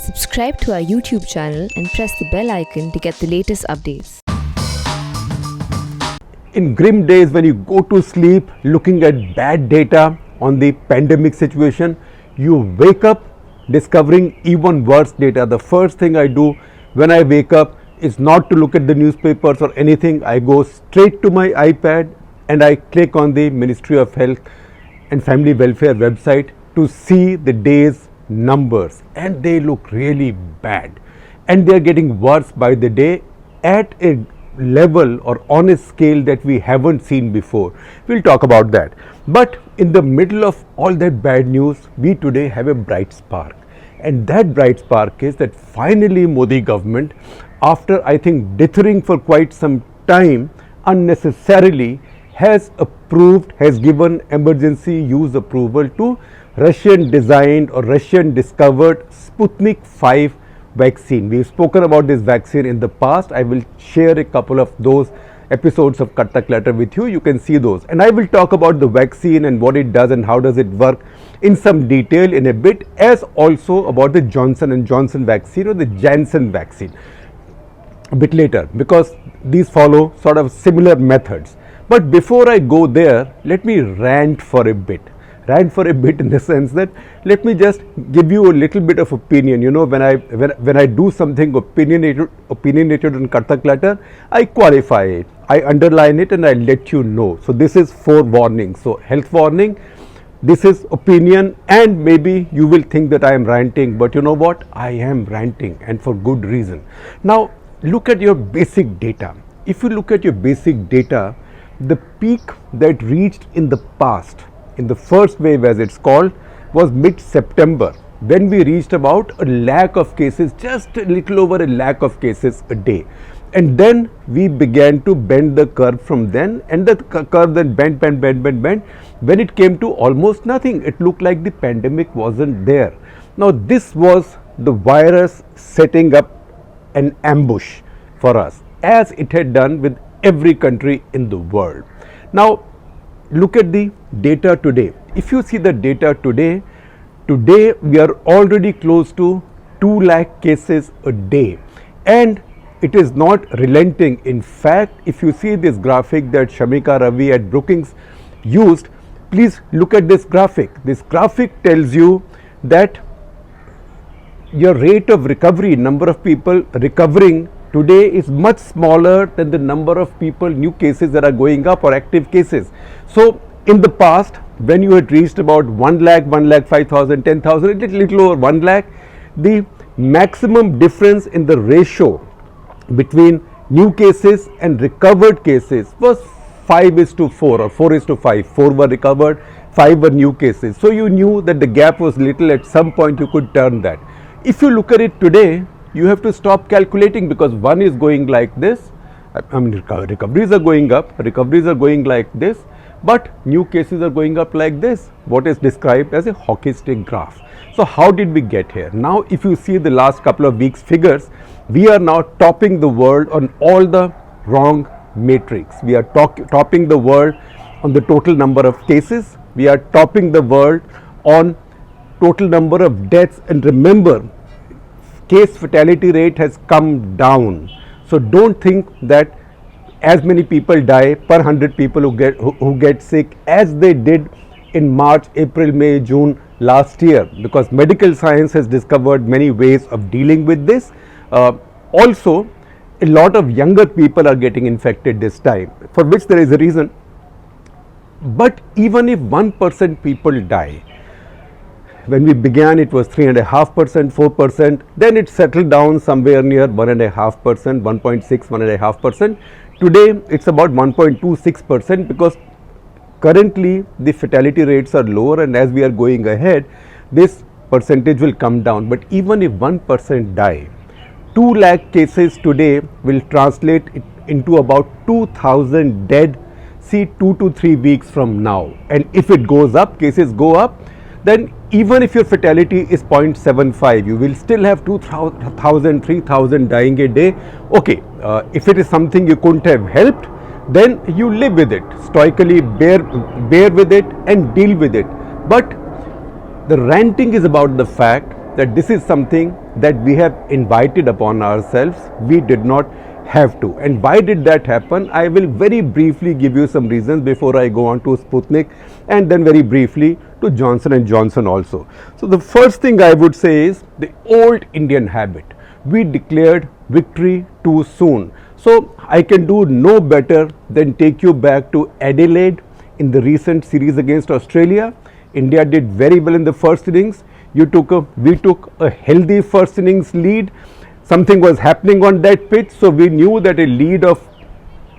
Subscribe to our YouTube channel and press the bell icon to get the latest updates. In grim days when you go to sleep looking at bad data on the pandemic situation, you wake up discovering even worse data. The first thing I do when I wake up is not to look at the newspapers or anything. I go straight to my iPad and I click on the Ministry of Health and Family Welfare website to see the day's numbers, and they look really bad, and they are getting worse by the day at a level or on a scale that we haven't seen before. We'll talk about that. But in the middle of all that bad news, we today have a bright spark, and that bright spark is that finally Modi government, after I think dithering for quite some time unnecessarily, has given emergency use approval to Russian designed or Russian discovered Sputnik 5 vaccine. We've spoken about this vaccine in the past. I will share a couple of those episodes of Cut the Clutter with you. You can see those, and I will talk about the vaccine and what it does and how does it work in some detail in a bit, as also about the Johnson & Johnson vaccine or the Janssen vaccine a bit later, because these follow sort of similar methods. But before I go there, let me rant for a bit in the sense that let me just give you a little bit of opinion. You know, when I do something opinionated on Cut the Clutter, I qualify it, I underline it, and I let you know. So this is forewarning. So health warning, this is opinion, and maybe you will think that I am ranting, but you know what, I am ranting, and for good reason. Now look at your basic data. If you look at your basic data, the peak that reached in the past, in the first wave as it's called, was mid-September, when we reached about 1 lakh of cases, just a little over 1 lakh of cases a day. And then we began to bend the curve from then, and the curve then bent. When it came to almost nothing, it looked like the pandemic wasn't there. Now this was the virus setting up an ambush for us, as it had done with every country in the world. Now look at the data today. If you see the data today we are already close to 2 lakh cases a day, and it is not relenting. In fact, if you see this graphic that Shamika Ravi at Brookings used, please look at this graphic. This graphic tells you that your rate of recovery, number of people recovering today, is much smaller than the number of people, new cases that are going up or active cases. So in the past, when you had reached about 1 lakh, 5,000, 10,000, a little over 1 lakh, the maximum difference in the ratio between new cases and recovered cases was 5:4 or 4:5. 4 were recovered, 5 were new cases. So you knew that the gap was little. At some point you could turn that. If you look at it today, you have to stop calculating, because one is going like this. I mean, recoveries are going up, recoveries are going like this, but new cases are going up like this, what is described as a hockey stick graph. So how did we get here? Now if you see the last couple of weeks figures, we are now topping the world on all the wrong metrics. We are topping the world on the total number of cases, we are topping the world on total number of deaths, and remember, case fatality rate has come down. So don't think that as many people die per 100 people who get sick as they did in March, April, May, June last year, because medical science has discovered many ways of dealing with this. Also, a lot of younger people are getting infected this time, for which there is a reason. But even if 1% people die, when we began it was 3.5%, 4%, then it settled down somewhere near 1.5%, 1.6, 1.5%. Today it's about 1.26%, because currently the fatality rates are lower, and as we are going ahead, this percentage will come down. But even if 1% die, 2 lakh cases today will translate into about 2,000 dead, see 2 to 3 weeks from now. And if it goes up, cases go up, then even if your fatality is 0.75, you will still have 2,000, 3,000 dying a day. Okay, if it is something you couldn't have helped, then you live with it, stoically bear with it and deal with it. But the ranting is about the fact that this is something that we have invited upon ourselves. We did not have to. And why did that happen? I will very briefly give you some reasons before I go on to Sputnik, and then very briefly to Johnson & Johnson also. So the first thing I would say is the old Indian habit. We declared victory too soon. So I can do no better than take you back to Adelaide in the recent series against Australia. India did very well in the first innings. We took a healthy first innings lead. Something was happening on that pitch, so we knew that a lead of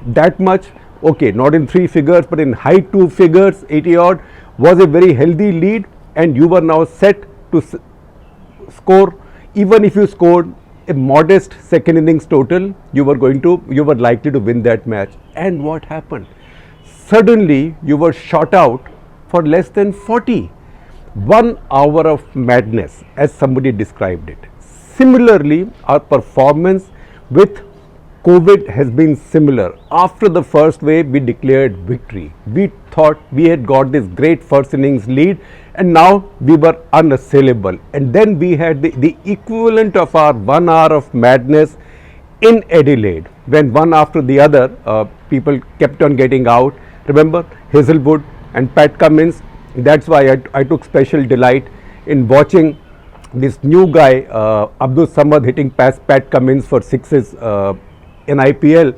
that much, okay, not in 3 figures but in high 2 figures, 80 odd, was a very healthy lead, and you were now set to score. Even if you scored a modest second innings total, you were likely to win that match. And what happened? Suddenly you were shot out for less than 40. 1 hour of madness, as somebody described it. Similarly, our performance with COVID has been similar. After the first wave, we declared victory. We thought we had got this great first innings lead, and now we were unassailable. And then we had the equivalent of our 1 hour of madness in Adelaide, when one after the other people kept on getting out. Remember Hazelwood and Pat Cummins? That's why I took special delight in watching this new guy, Abdul Samad, hitting past Pat Cummins for sixes in IPL.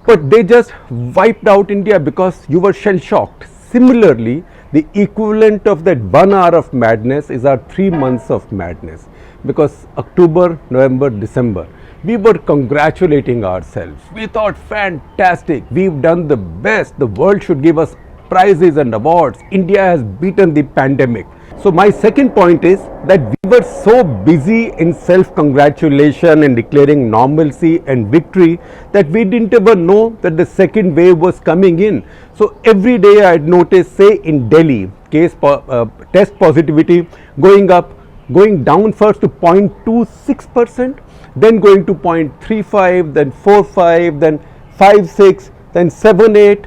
But they just wiped out India because you were shell shocked. Similarly, the equivalent of that 1 hour of madness is our 3 months of madness, because October, November, December, we were congratulating ourselves. We thought, fantastic, we've done the best, the world should give us prizes and awards. India has beaten the pandemic. So my second point is that we were so busy in self-congratulation and declaring normalcy and victory that we didn't ever know that the second wave was coming in. So every day I had noticed, say in Delhi, test positivity going up, going down first to 0.26%, then going to 0.35, then 4.5, then 5.6, then 7.8.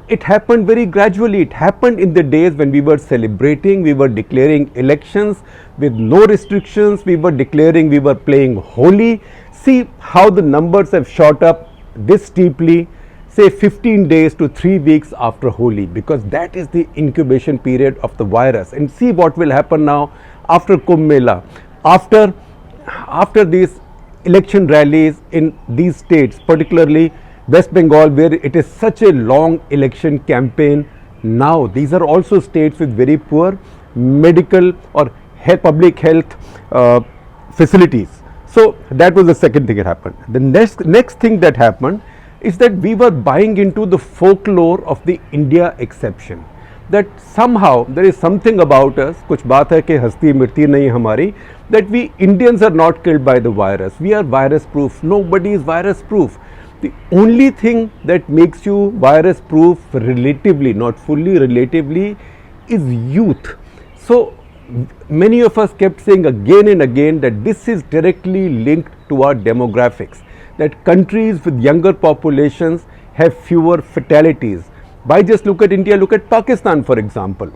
It happened very gradually. It happened in the days when we were celebrating, we were declaring elections with no restrictions, we were declaring we were playing Holi. See how the numbers have shot up this steeply, say 15 days to 3 weeks after Holi, because that is the incubation period of the virus. And see what will happen now after Kumbh Mela, after these election rallies in these states, particularly West Bengal, where it is such a long election campaign. Now these are also states with very poor medical or public health facilities. So that was the second thing that happened. The next thing that happened is that we were buying into the folklore of the India exception, that somehow there is something about us, kuch baat hai ki hasti mirti nahi hamari, that we Indians are not killed by the virus. We are virus proof. Nobody is virus proof. The only thing that makes you virus proof relatively, not fully, relatively, is youth. So many of us kept saying again and again that this is directly linked to our demographics, that countries with younger populations have fewer fatalities. Why just look at India, look at Pakistan for example.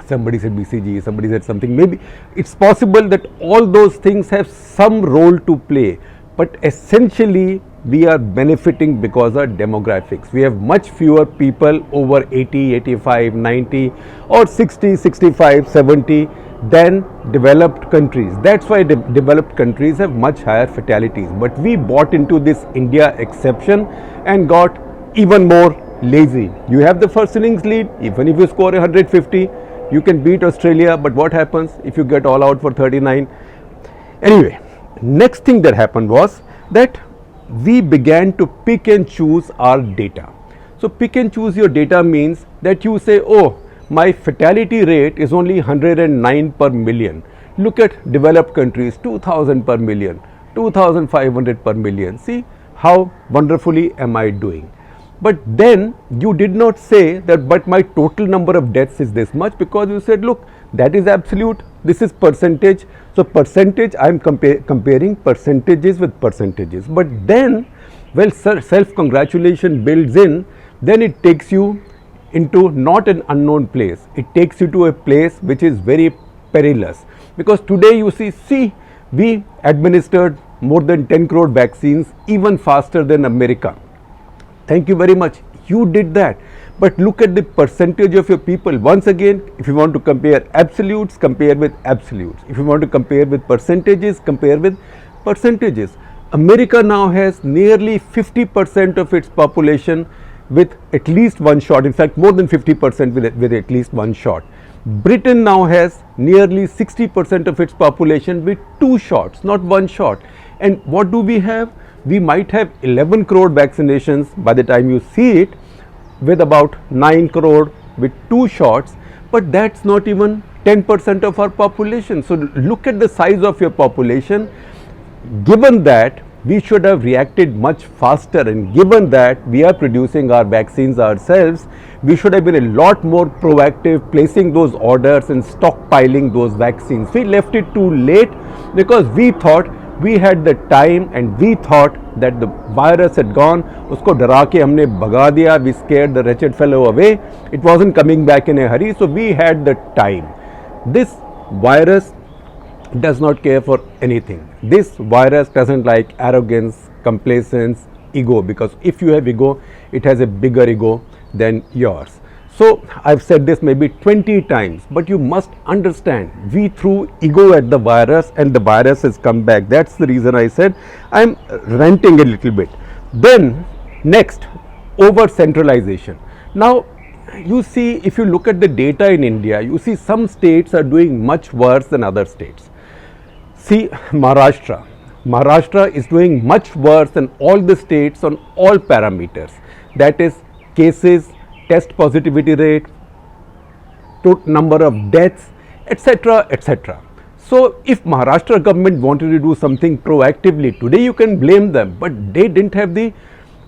Somebody said BCG, somebody said something. Maybe it's possible that all those things have some role to play, but essentially we are benefiting because of demographics. We have much fewer people over 80, 85, 90 or 60, 65, 70 than developed countries. That's why developed countries have much higher fatalities. But we bought into this India exception and got even more lazy. You have the first innings lead, even if you score 150, you can beat Australia, but what happens if you get all out for 39? Anyway, next thing that happened was that we began to pick and choose our data. So pick and choose your data means that you say, oh, my fatality rate is only 109 per million. Look at developed countries, 2000 per million, 2500 per million. See how wonderfully am I doing. But then you did not say that, but my total number of deaths is this much, because you said, look, that is absolute, this is percentage. So percentage, I am comparing percentages with percentages. But then, well, self-congratulation builds in, then it takes you into not an unknown place. It takes you to a place which is very perilous. Because today you see, we administered more than 10 crore vaccines even faster than America. Thank you very much. You did that. But look at the percentage of your people. Once again, if you want to compare absolutes, compare with absolutes. If you want to compare with percentages, compare with percentages. America now has nearly 50% of its population with at least one shot. In fact, more than 50% with at least one shot. Britain now has nearly 60% of its population with two shots, not one shot. And what do we have? We might have 11 crore vaccinations by the time you see it, with about 9 crore with two shots, but that's not even 10% of our population. So look at the size of your population. Given that, we should have reacted much faster, and given that we are producing our vaccines ourselves, we should have been a lot more proactive, placing those orders and stockpiling those vaccines. We left it too late because we thought we had the time and we thought that the virus had gone. Usko डरा के हमने भगा दिया. We scared the wretched fellow away. It wasn't coming back in a hurry, so we had the time. This virus does not care for anything. This virus doesn't like arrogance, complacence, ego, because if you have ego, it has a bigger ego than yours. So I've said this maybe 20 times, but you must understand, we threw ego at the virus and the virus has come back. That's the reason I said I'm ranting a little bit. Then next, over centralization. Now you see, if you look at the data in India, you see some states are doing much worse than other states. See Maharashtra. Maharashtra is doing much worse than all the states on all parameters. That is cases, test positivity rate, number of deaths, etc., etc. So if Maharashtra government wanted to do something proactively, today you can blame them, but they didn't have the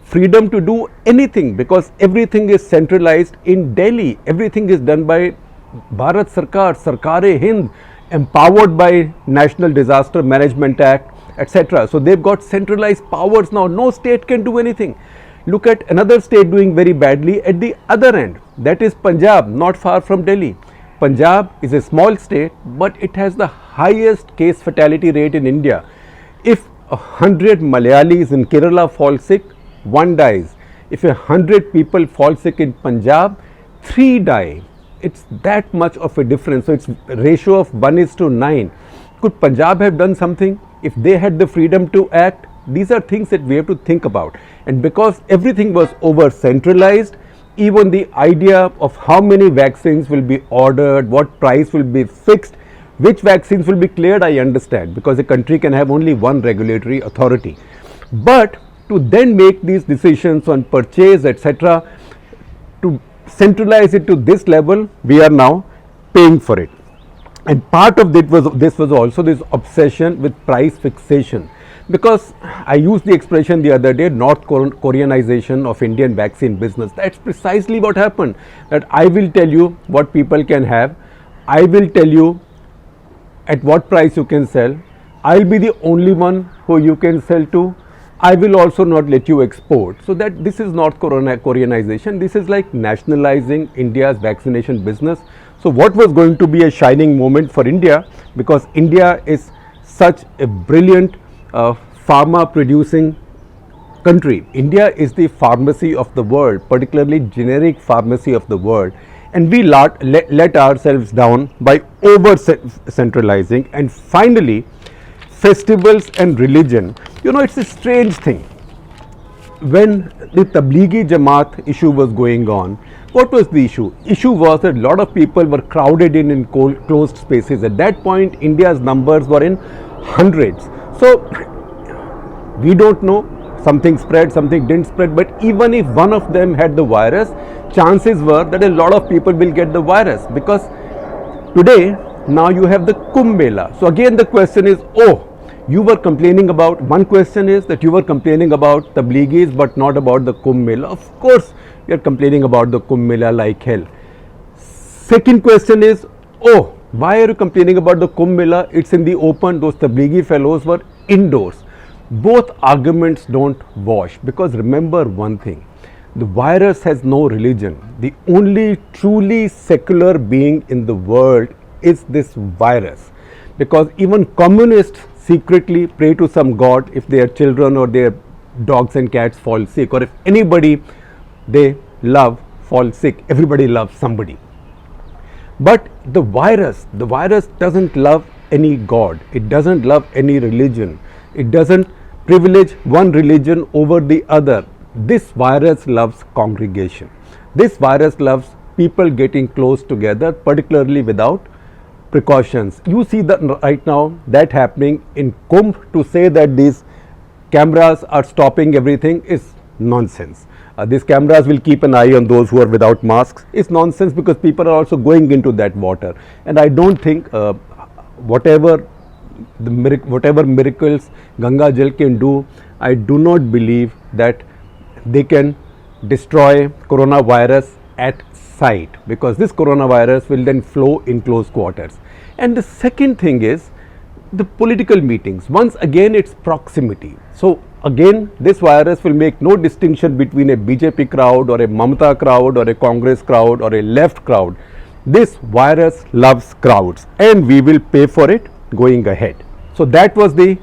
freedom to do anything because everything is centralized in Delhi. Everything is done by Bharat Sarkar, Sarkar-e-Hind, empowered by National Disaster Management Act, etc. So they've got centralized powers now. No state can do anything. Look at another state doing very badly at the other end. That is Punjab, not far from Delhi. Punjab is a small state, but it has the highest case fatality rate in India. If 100 Malayalis in Kerala fall sick, one dies. If 100 people fall sick in Punjab, 3 die. It's that much of a difference. So it's a ratio of 1:9. Could Punjab have done something if they had the freedom to act? These are things that we have to think about. And because everything was over centralized, even the idea of how many vaccines will be ordered, what price will be fixed, which vaccines will be cleared, I understand, because a country can have only one regulatory authority. But to then make these decisions on purchase, etc., to centralize it to this level, we are now paying for it. And part of this was also this obsession with price fixation. Because I used the expression the other day, North Koreanization of Indian vaccine business. That's precisely what happened. That I will tell you what people can have. I will tell you at what price you can sell. I'll be the only one who you can sell to. I will also not let you export. So that this is North Koreanization. This is like nationalizing India's vaccination business. So what was going to be a shining moment for India, because India is such a brilliant pharma producing country. India is the pharmacy of the world, particularly generic pharmacy of the world, and we let ourselves down by over centralizing. And finally, festivals and religion. You know, it's a strange thing. When the Tablighi Jamaat issue was going on, what was the issue? Issue was that a lot of people were crowded in closed spaces. At that point, India's numbers were in hundreds. So we don't know, something spread, something didn't spread, but even if one of them had the virus, chances were that a lot of people will get the virus, because today now you have the Kumbh Mela. So again the question is, you were complaining about, one question is that you were complaining about Tablighis but not about the Kumbh Mela. Of course you are complaining about the Kumbh Mela like hell. Second question is, why are you complaining about the Kumbh Mela? It's in the open. Those Tablighi fellows were indoors. Both arguments don't wash, because remember one thing, the virus has no religion. The only truly secular being in the world is this virus. because even communists secretly pray to some god if their children or their dogs and cats fall sick, or if anybody they love falls sick. Everybody loves somebody. But the virus doesn't love any god, it doesn't love any religion, it doesn't privilege one religion over the other. This virus loves congregation. This virus loves people getting close together, particularly without precautions. You see that right now that happening in Kumbh. To say that these cameras are stopping everything is nonsense. These cameras will keep an eye on those who are without masks. It's nonsense, because people are also going into that water, and I don't think whatever miracles Ganga Jal can do, I do not believe that they can destroy coronavirus at sight, because this coronavirus will then flow in close quarters. And the second thing is the political meetings. Once again, it's proximity. So again, this virus will make no distinction between a BJP crowd or a Mamata crowd or a Congress crowd or a left crowd. This virus loves crowds, and we will pay for it going ahead. So that was the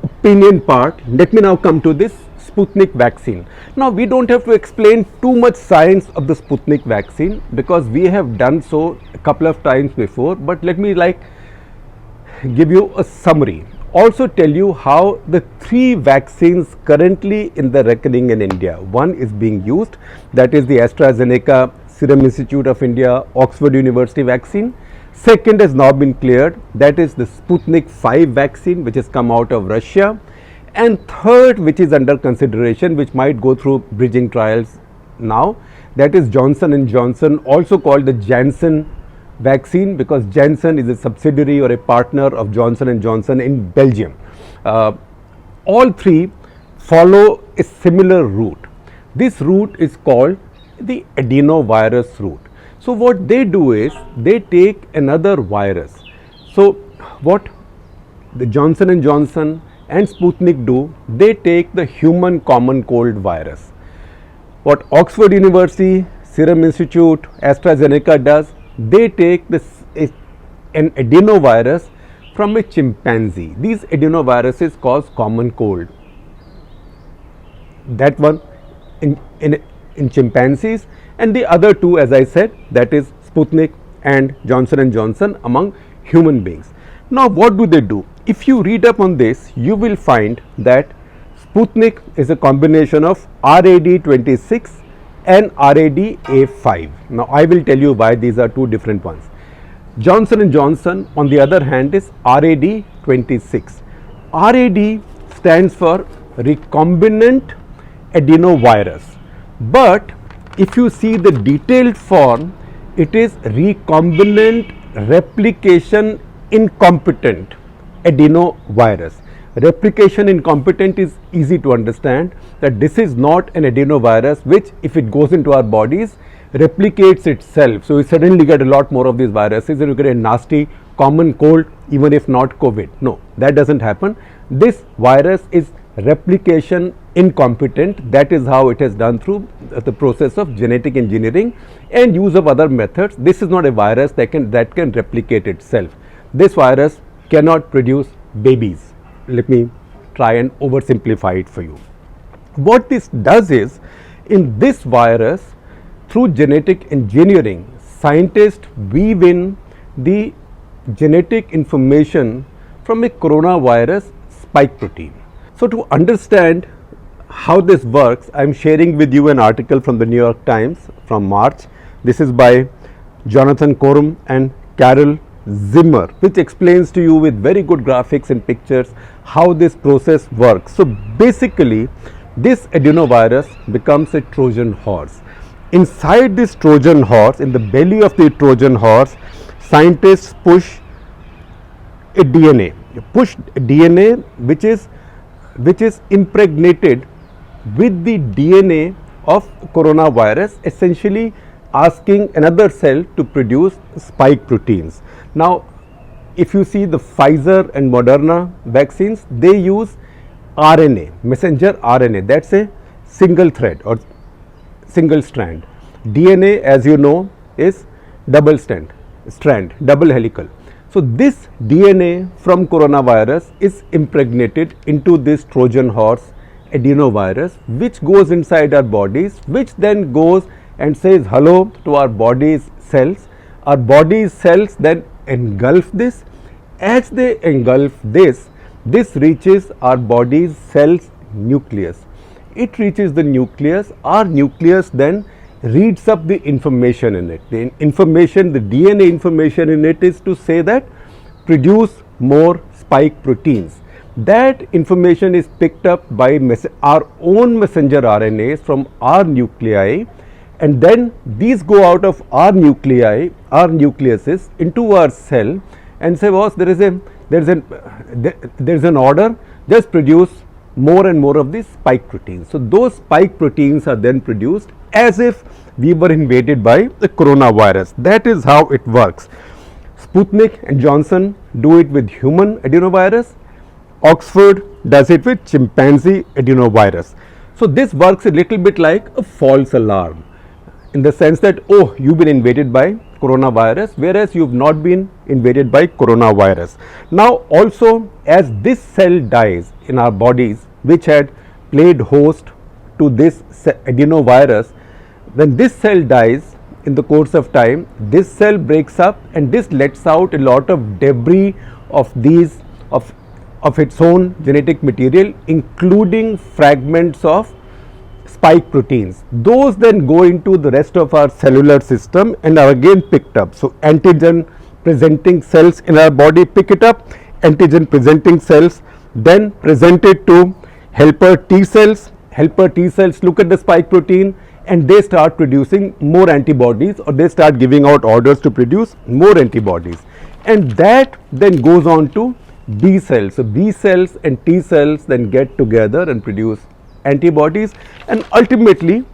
opinion part. Let me now come to this Sputnik vaccine. Now, we don't have to explain too much science of the Sputnik vaccine, because we have done so a couple of times before, but let me give you a summary. Also tell you how the 3 vaccines currently in the reckoning in India. One is being used, that is the AstraZeneca, Serum Institute of India, Oxford University vaccine. Second has now been cleared, that is the Sputnik 5 vaccine, which has come out of Russia. And third, which is under consideration, which might go through bridging trials now, that is Johnson & Johnson, also called the Janssen vaccine, because Janssen is a subsidiary or a partner of Johnson & Johnson in Belgium. All 3 follow a similar route. This route is called the adenovirus route. So what they do is they take another virus. So what the Johnson & Johnson and Sputnik do, they take the human common cold virus. What Oxford University, Serum Institute, AstraZeneca does, they take an adenovirus from a chimpanzee. These adenoviruses cause common cold. That one in chimpanzees, and the other 2, as I said, that is Sputnik and Johnson & Johnson among human beings. Now, what do they do? If you read up on this, you will find that Sputnik is a combination of RAD26 and RADA5. Now, I will tell you why these are 2 different ones. Johnson & Johnson, on the other hand, is RAD26. RAD stands for recombinant adenovirus, but if you see the detailed form, it is recombinant replication incompetent adenovirus. Replication incompetent is easy to understand, that this is not an adenovirus which, if it goes into our bodies, replicates itself. So, we suddenly get a lot more of these viruses and you get a nasty common cold, even if not COVID. No, that doesn't happen. This virus is replication incompetent. That is how it is done through the process of genetic engineering and use of other methods. This is not a virus that can replicate itself. This virus cannot produce babies. Let me try and oversimplify it for you. What this does is, in this virus, through genetic engineering, scientists weave in the genetic information from a coronavirus spike protein. So, to understand how this works, I am sharing with you an article from the New York Times from March. This is by Jonathan Corum and Carol Zimmer, which explains to you with very good graphics and pictures how this process works. So, basically, this adenovirus becomes a Trojan horse. Inside this Trojan horse, in the belly of the Trojan horse, scientists push a DNA, which is impregnated with the DNA of coronavirus, essentially asking another cell to produce spike proteins. Now, if you see the Pfizer and Moderna vaccines, they use RNA, messenger RNA, that's a single thread or single strand. DNA, as you know, is double strand, double helical. So this DNA from coronavirus is impregnated into this Trojan horse adenovirus, which goes inside our bodies, which then goes and says hello to our body's cells. Our body's cells then engulf this. As they engulf this, this reaches our body's cells nucleus. It reaches the nucleus. Our nucleus then reads up the information in it. The information, the DNA information in it is to say that produce more spike proteins. That information is picked up by our own messenger RNAs from our nuclei, and then these go out of our nuclei, our nucleuses, into our cell and say, boss, there is an order, just produce more and more of these spike proteins. So those spike proteins are then produced as if we were invaded by the coronavirus. That is how it works. Sputnik and Johnson do it with human adenovirus. Oxford does it with chimpanzee adenovirus. So this works a little bit like a false alarm, in the sense that, oh, you've been invaded by coronavirus, whereas you've not been invaded by coronavirus. Now also, as this cell dies in our bodies, which had played host to this adenovirus, when this cell dies in the course of time, this cell breaks up and this lets out a lot of debris of these of its own genetic material, including fragments of spike proteins. Those then go into the rest of our cellular system and are again picked up. So antigen presenting cells in our body pick it up, antigen presenting cells then present it to helper T cells. Helper T cells look at the spike protein and they start producing more antibodies, or they start giving out orders to produce more antibodies, and that then goes on to B cells. So B cells and T cells then get together and produce antibodies, and ultimately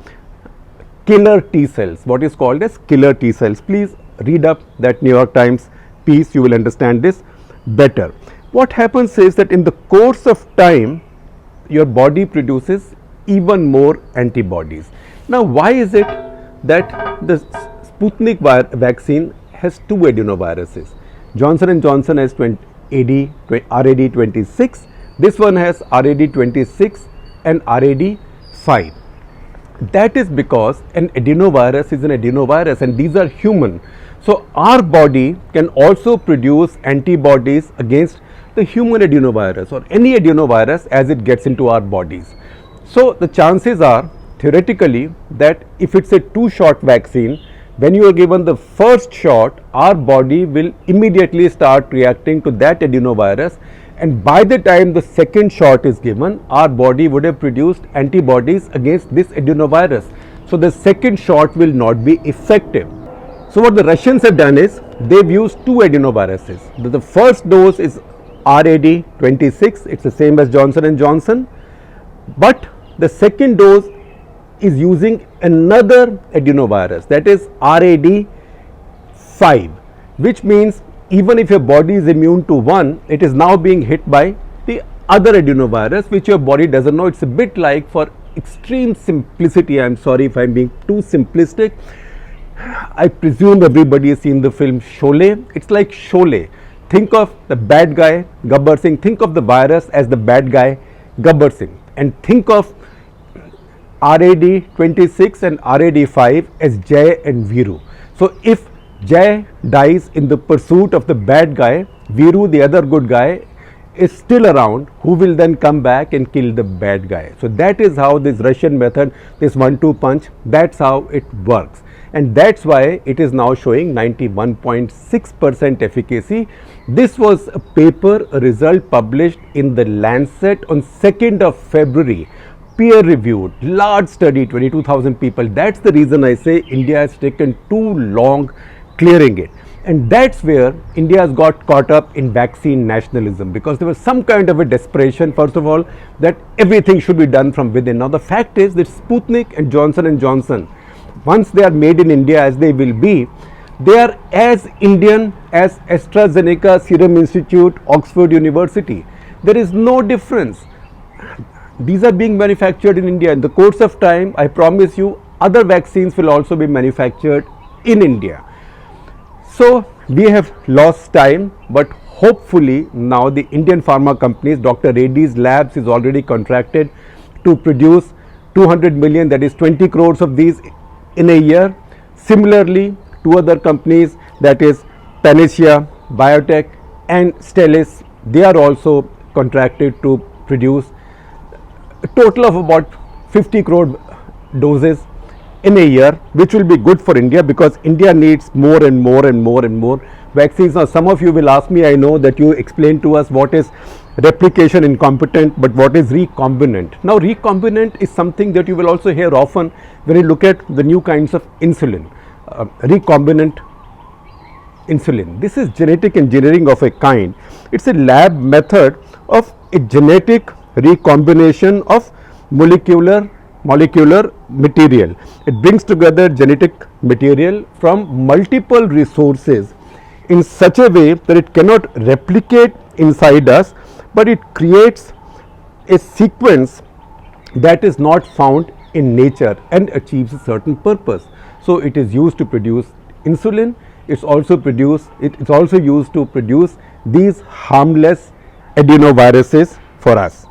killer T cells, what is called as killer T cells. Please read up that New York Times piece, you will understand this better. What happens is that in the course of time, your body produces even more antibodies. Now, why is it that the Sputnik vaccine has two adenoviruses? Johnson & Johnson has RAD26, this one has RAD26 and RAD5. That is because an adenovirus is an adenovirus and these are human. So our body can also produce antibodies against the human adenovirus or any adenovirus as it gets into our bodies. So the chances are theoretically that if it's a two-shot vaccine, when you are given the first shot, our body will immediately start reacting to that adenovirus, and by the time the second shot is given, our body would have produced antibodies against this adenovirus. So the second shot will not be effective. So what the Russians have done is they've used two adenoviruses. The first dose is RAD26, it's the same as Johnson & Johnson, but the second dose is using another adenovirus, that is RAD5, which means even if your body is immune to one, it is now being hit by the other adenovirus, which your body doesn't know. It's a bit like, for extreme simplicity, I'm sorry if I'm being too simplistic, I presume everybody has seen the film Sholay. It's like Sholay. Think of the bad guy Gabbar Singh, think of the virus as the bad guy Gabbar Singh, and think of RAD26 and RAD5 as Jay and Viru. So if Jay dies in the pursuit of the bad guy, Viru, the other good guy, is still around, who will then come back and kill the bad guy. So that is how this Russian method, this 1-2 punch, that's how it works. And that's why it is now showing 91.6% efficacy. This was a paper, a result published in the Lancet on 2nd of February. Peer reviewed, large study, 22,000 people. That's the reason I say India has taken too long clearing it. And that's where India has got caught up in vaccine nationalism, because there was some kind of a desperation, first of all, that everything should be done from within. Now the fact is that Sputnik and Johnson & Johnson, once they are made in India, as they will be, they are as Indian as AstraZeneca, Serum Institute, Oxford University. There is no difference. These are being manufactured in India. In the course of time, I promise you, other vaccines will also be manufactured in India. So We have lost time, but hopefully now the Indian pharma companies, Dr. Reddy's Labs is already contracted to produce 200 million, that is 20 crores of these in a year. Similarly, two other companies, that is Panacea Biotech and Stelis, they are also contracted to produce a total of about 50 crore doses in a year, which will be good for India because India needs more and more and more and more vaccines. Now, some of you will ask me, I know that you explained to us what is replication incompetent, but what is recombinant? Now, recombinant is something that you will also hear often when you look at the new kinds of insulin. Recombinant insulin. This is genetic engineering of a kind. It's a lab method of a genetic recombination of molecular material. It brings together genetic material from multiple resources in such a way that it cannot replicate inside us, but it creates a sequence that is not found in nature and achieves a certain purpose. So it is used to produce insulin. It's also used to produce these harmless adenoviruses for us.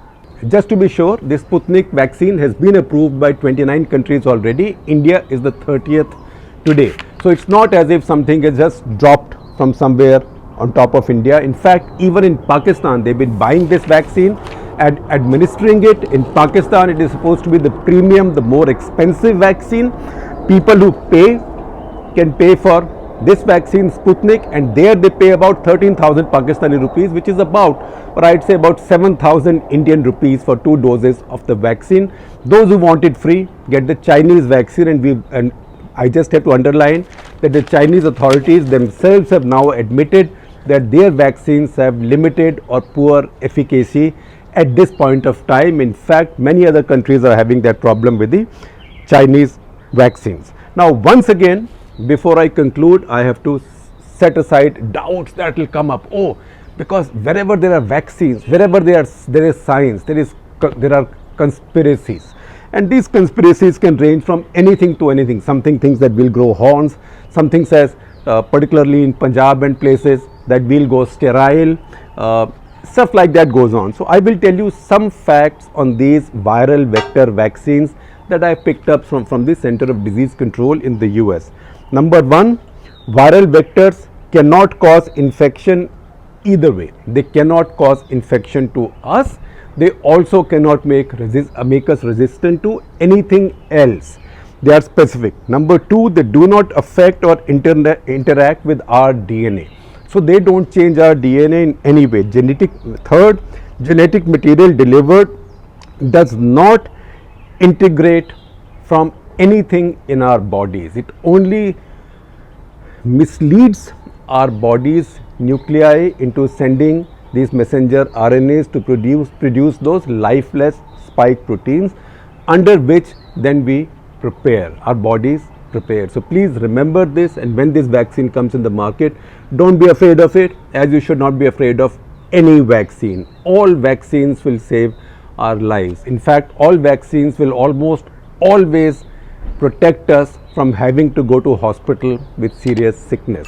Just to be sure, this Sputnik vaccine has been approved by 29 countries already. India is the 30th today. So it's not as if something has just dropped from somewhere on top of India. In fact, even in Pakistan, they've been buying this vaccine and administering it. In Pakistan, it is supposed to be the premium, the more expensive vaccine. People who pay can pay for this vaccine Sputnik, and there they pay about 13,000 Pakistani rupees, which is about, or I'd say about 7,000 Indian rupees for 2 doses of the vaccine. Those who want it free get the Chinese vaccine, and I just have to underline that the Chinese authorities themselves have now admitted that their vaccines have limited or poor efficacy at this point of time. In fact, many other countries are having that problem with the Chinese vaccines. Now, once again, before I conclude, I have to set aside doubts that will come up. Oh, because wherever there are vaccines, wherever there is science, there are conspiracies, and these conspiracies can range from anything to anything. Something thinks that we'll grow horns. Something says, particularly in Punjab and places, that we'll go sterile. Stuff like that goes on. So I will tell you some facts on these viral vector vaccines that I picked up from the Center of Disease Control in the US. Number one, viral vectors cannot cause infection either way. They cannot cause infection to us. They also cannot make us resistant to anything else. They are specific. Number two, they do not affect or interact with our DNA. So they don't change our DNA in any way. Third, genetic material delivered does not integrate from anything in our bodies. It only misleads our body's nuclei into sending these messenger RNAs to produce those lifeless spike proteins, under which then we prepare, our bodies prepare. So please remember this, and when this vaccine comes in the market, don't be afraid of it, as you should not be afraid of any vaccine. All vaccines will save our lives. In fact, all vaccines will almost always protect us from having to go to hospital with serious sickness.